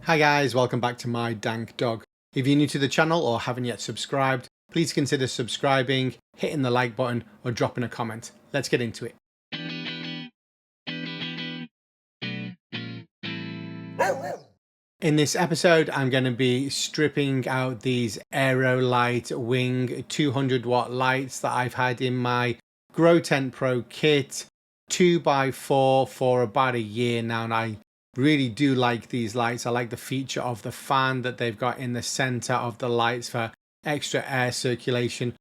Hi guys, welcome back to My Dank Dog. If you're new to the channel or haven't yet subscribed, please consider subscribing, hitting the like button or dropping a comment. Let's get into it. In this episode, I'm going to be stripping out these AeroLight Wing 200 watt lights that I've had in my Grow Tent Pro kit 2x4 for about a year now, and I really do like these lights. I like the feature of the fan that they've got in the center of the lights for extra air circulation.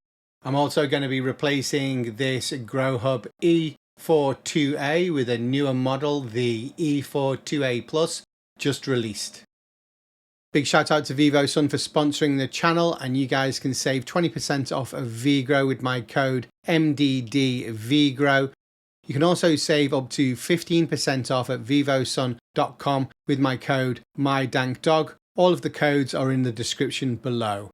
I'm also going to be replacing this GrowHub E42A with a newer model, the E42A Plus, just released. Big shout out to Vivosun for sponsoring the channel, and you guys can save 20% off of VGrow with my code MDDVGrow. You can also save up to 15% off at vivosun.com with my code MyDankDog. All of the codes are in the description below.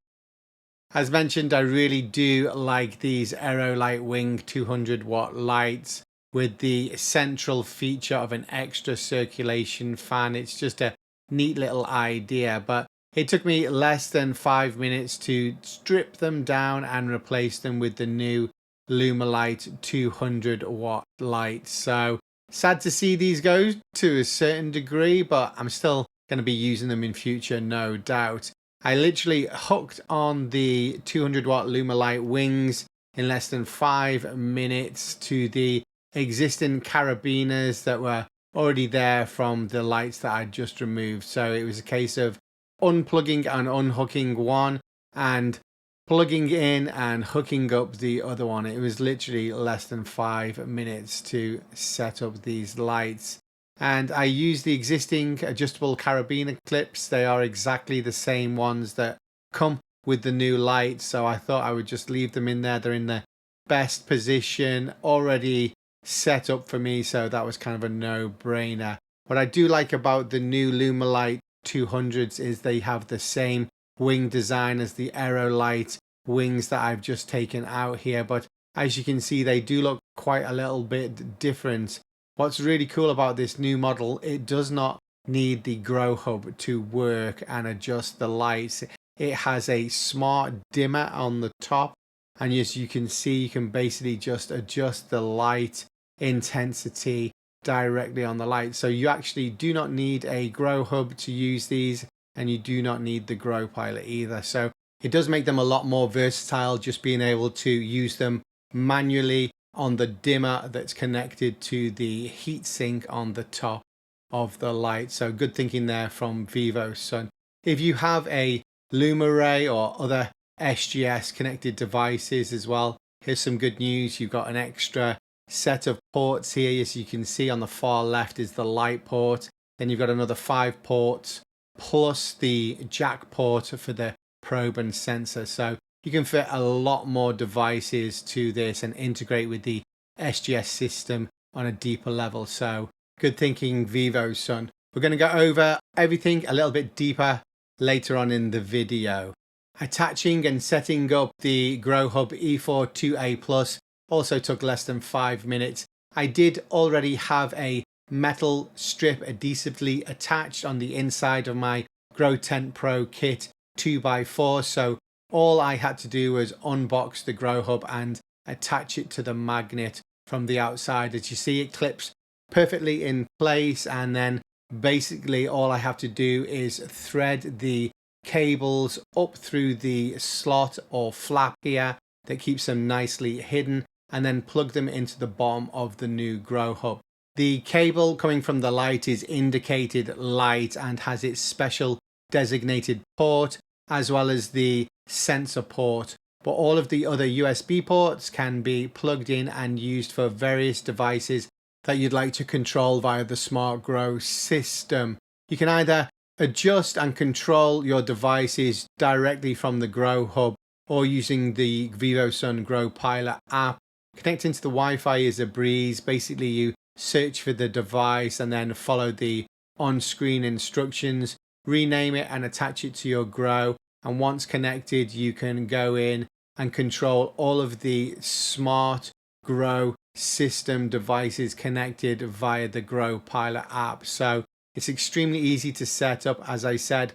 As mentioned, I really do like these AeroLight Wing 200 watt lights with the central feature of an extra circulation fan. It's just a neat little idea, but it took me less than 5 minutes to strip them down and replace them with the new LumaLight 200 watt lights. So sad to see these go to a certain degree, but I'm still going to be using them in future, no doubt. I literally hooked on the 200 watt LumaLight wings in less than 5 minutes to the existing carabiners that were already there from the lights that I just removed. So it was a case of unplugging and unhooking one and plugging in and hooking up the other one. It was literally less than 5 minutes to set up these lights. And I used the existing adjustable carabiner clips. They are exactly the same ones that come with the new lights. So I thought I would just leave them in there. They're in the best position, already set up for me. So that was kind of a no-brainer. What I do like about the new LumaLight 200s is they have the same wing design as the AeroLight wings that I've just taken out here, but as you can see, they do look quite a little bit different. What's really cool about this new model, it does not need the GrowHub to work and adjust the lights. It has a smart dimmer on the top, and as you can see, you can basically just adjust the light intensity directly on the light. So you actually do not need a GrowHub to use these, and you do not need the Grow Pilot either. So it does make them a lot more versatile, just being able to use them manually on the dimmer that's connected to the heatsink on the top of the light. So good thinking there from Vivosun. If you have a LumaRay or other SGS connected devices as well, here's some good news. You've got an extra set of ports here. As you can see on the far left is the light port. Then you've got another 5 ports plus the jack port for the probe and sensor. So you can fit a lot more devices to this and integrate with the SGS system on a deeper level. So good thinking, Vivosun. We're going to go over everything a little bit deeper later on in the video. Attaching and setting up the GrowHub E42A Plus also took less than 5 minutes. I did already have a metal strip adhesively attached on the inside of my Grow Tent Pro kit 2x4, so all I had to do was unbox the GrowHub and attach it to the magnet from the outside. As you see, it clips perfectly in place, and then basically all I have to do is thread the cables up through the slot or flap here that keeps them nicely hidden, and then plug them into the bottom of the new GrowHub. The cable coming from the light is indicated light and has its special designated port, as well as the sensor port, but all of the other USB ports can be plugged in and used for various devices that you'd like to control via the Smart Grow system. You can either adjust and control your devices directly from the GrowHub or using the Vivosun Grow Pilot app. Connecting to the Wi-Fi is a breeze. Basically, you search for the device and then follow the on-screen instructions, rename it and attach it to your Grow. And once connected, you can go in and control all of the Smart Grow system devices connected via the Grow Pilot app. So It's extremely easy to set up. As I said,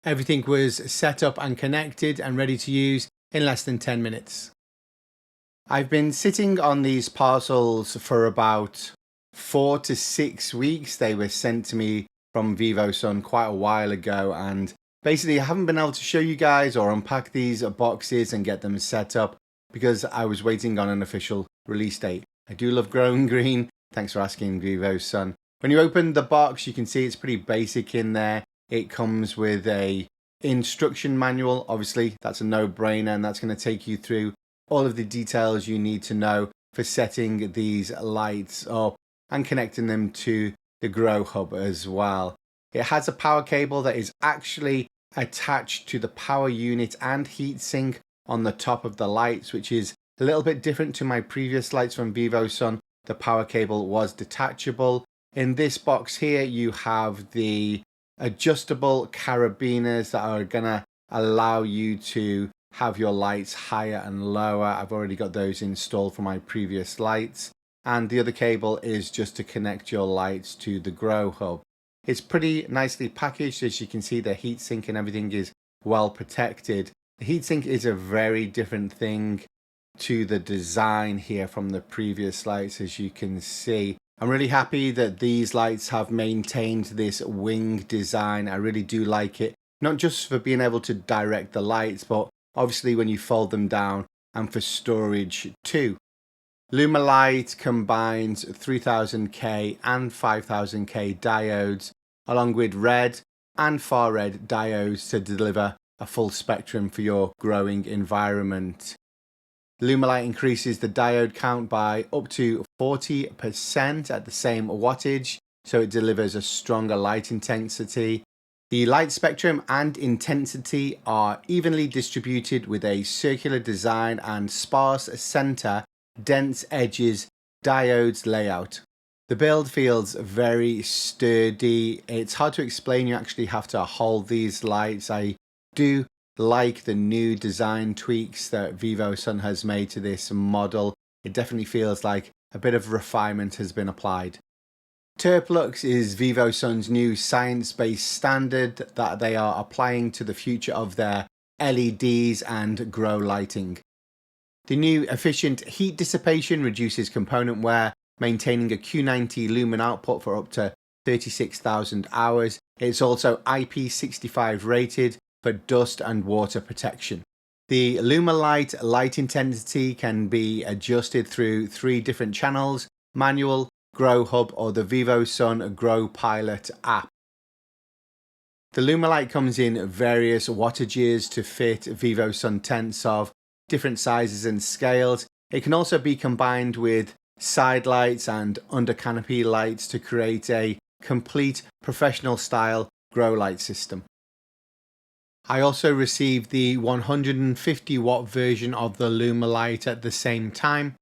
everything was set up and connected and ready to use in less than 10 minutes. I've been sitting on these parcels for about 4 to 6 weeks. They were sent to me from Vivosun quite a while ago, and basically I haven't been able to show you guys or unpack these boxes and get them set up because I was waiting on an official release date. I do love growing green. Thanks for asking, Vivosun. When you open the box, you can see it's pretty basic in there. It comes with a instruction manual. Obviously, that's a no-brainer, and that's going to take you through all of the details you need to know for setting these lights up and connecting them to the GrowHub as well. It has a power cable that is actually attached to the power unit and heatsink on the top of the lights, which is a little bit different to my previous lights from Vivosun. The power cable was detachable. In this box here, you have the adjustable carabiners that are gonna allow you to have your lights higher and lower. I've already got those installed for my previous lights. And the other cable is just to connect your lights to the GrowHub. It's pretty nicely packaged. As you can see, the heatsink and everything is well protected. The heatsink is a very different thing to the design here from the previous lights, as you can see. I'm really happy that these lights have maintained this wing design. I really do like it, not just for being able to direct the lights, but obviously when you fold them down and for storage too. LumaLight combines 3000K and 5000K diodes along with red and far red diodes to deliver a full spectrum for your growing environment. LumaLight increases the diode count by up to 40% at the same wattage, so it delivers a stronger light intensity. The light spectrum and intensity are evenly distributed with a circular design and sparse center, dense edges, diodes layout. The build feels very sturdy. It's hard to explain. You actually have to hold these lights. I do like the new design tweaks that Vivosun has made to this model. It definitely feels like a bit of refinement has been applied. Terplux is Vivosun's new science-based standard that they are applying to the future of their LEDs and grow lighting. The new efficient heat dissipation reduces component wear, maintaining a Q90 lumen output for up to 36,000 hours. It's also IP65 rated for dust and water protection. The LumaLight light intensity can be adjusted through 3 different channels: manual, GrowHub, or the Vivosun GrowPilot app. The LumaLight comes in various wattages to fit Vivosun tents of different sizes and scales. It can also be combined with side lights and under canopy lights to create a complete professional style grow light system. I also received the 150 watt version of the LumaLight at the same time.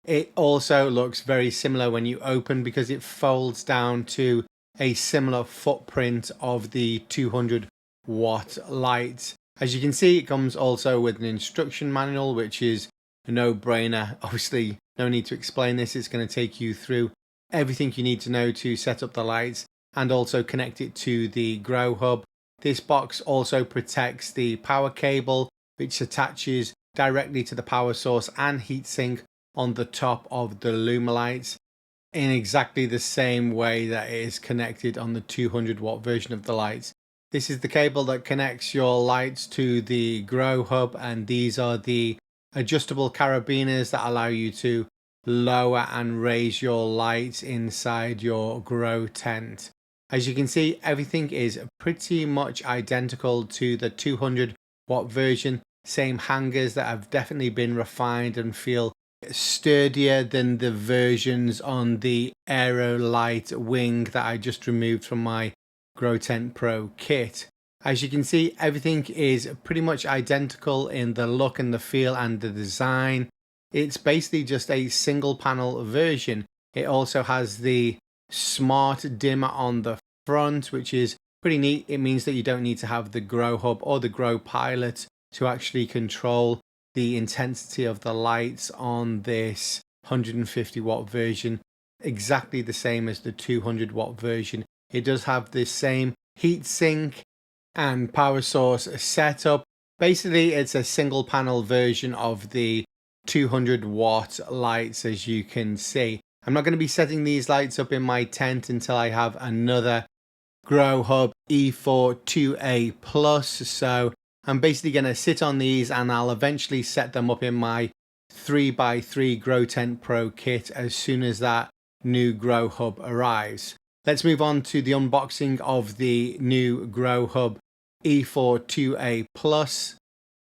It also looks very similar when you open because it folds down to a similar footprint of the 200 watt light. As you can see, it comes also with an instruction manual, which is a no-brainer. Obviously, no need to explain this. It's going to take you through everything you need to know to set up the lights and also connect it to the GrowHub. This box also protects the power cable, which attaches directly to the power source and heatsink on the top of the LumaLights in exactly the same way that it is connected on the 200 watt version of the lights. This is the cable that connects your lights to the GrowHub, and these are the adjustable carabiners that allow you to lower and raise your lights inside your grow tent. As you can see, everything is pretty much identical to the 200 watt version. Same hangers that have definitely been refined and feel sturdier than the versions on the AeroLight wing that I just removed from my Grow Tent Pro kit. As you can see, everything is pretty much identical in the look and the feel and the design. It's basically just a single panel version. It also has the smart dimmer on the front, which is pretty neat. It means that you don't need to have the GrowHub or the GrowPilot to actually control the intensity of the lights on this 150 watt version, exactly the same as the 200 watt version. It does have the same heatsink and power source setup. Basically, it's a single panel version of the 200-watt lights, as you can see. I'm not going to be setting these lights up in my tent until I have another GrowHub E42A Plus. So I'm basically going to sit on these and I'll eventually set them up in my 3x3 Grow Tent Pro kit as soon as that new GrowHub arrives. Let's move on to the unboxing of the new GrowHub E42A Plus.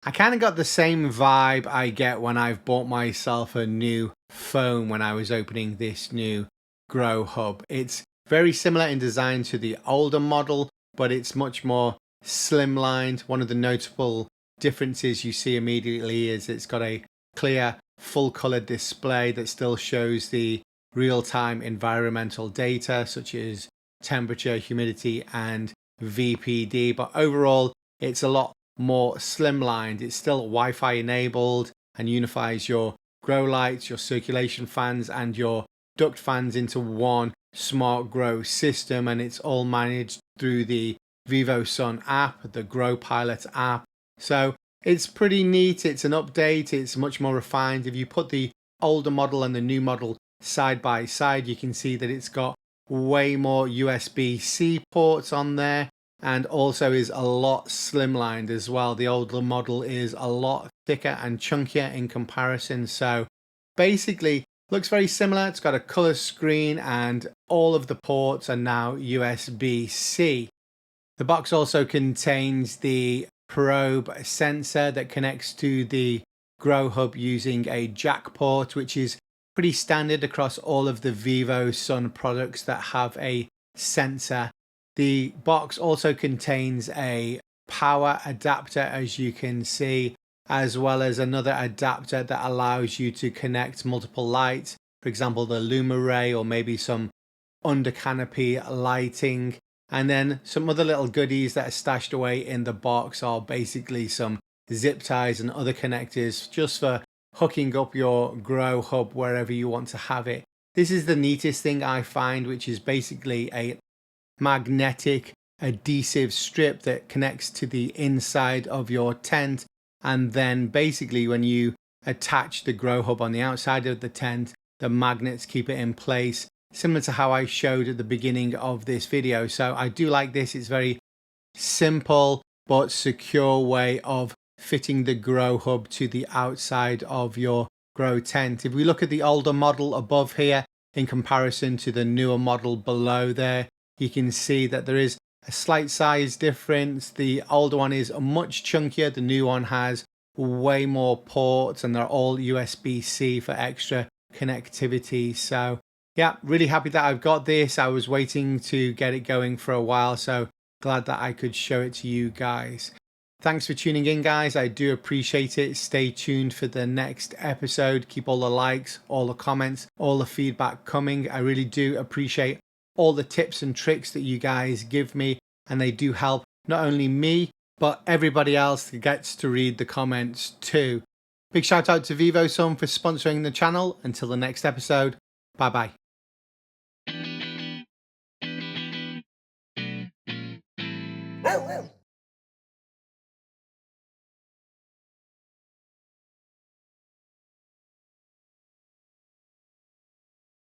I kind of got the same vibe I get when I've bought myself a new phone when I was opening this new GrowHub. It's very similar in design to the older model, but it's much more slimlined. One of the notable differences you see immediately is it's got a clear full color display that still shows the real-time environmental data such as temperature, humidity and VPD, but overall it's a lot more slimlined. It's still Wi-Fi enabled and unifies your grow lights, your circulation fans and your duct fans into one smart grow system, and it's all managed through the Vivosun App, the Grow Pilot app. So it's pretty neat. It's an update. It's much more refined. If you put the older model and the new model side by side, you can see that it's got way more USB-C ports on there and also is a lot slimlined as well. The older model is a lot thicker and chunkier in comparison. So basically looks very similar. It's got a color screen and all of the ports are now USB-C. The box also contains the probe sensor that connects to the GrowHub using a jack port, which is pretty standard across all of the Vivosun products that have a sensor. The box also contains a power adapter, as you can see, as well as another adapter that allows you to connect multiple lights, for example the LumaRay or maybe some under canopy lighting. And then some other little goodies that are stashed away in the box are basically some zip ties and other connectors just for hooking up your GrowHub wherever you want to have it. This is the neatest thing I find, which is basically a magnetic adhesive strip that connects to the inside of your tent, and then basically when you attach the GrowHub on the outside of the tent, the magnets keep it in place, similar to how I showed at the beginning of this video. So I do like this. It's very simple but secure way of fitting the GrowHub to the outside of your grow tent. If we look at the older model above here in comparison to the newer model below there, you can see that there is a slight size difference. The older one is much chunkier. The new one has way more ports and they're all USB-C for extra connectivity. So yeah, really happy that I've got this. I was waiting to get it going for a while, so glad that I could show it to you guys. Thanks for tuning in, guys. I do appreciate it. Stay tuned for the next episode. Keep all the likes, all the comments, all the feedback coming. I really do appreciate all the tips and tricks that you guys give me, and they do help not only me, but everybody else that gets to read the comments too. Big shout out to Vivosun for sponsoring the channel. Until the next episode, bye bye. Woo, woo.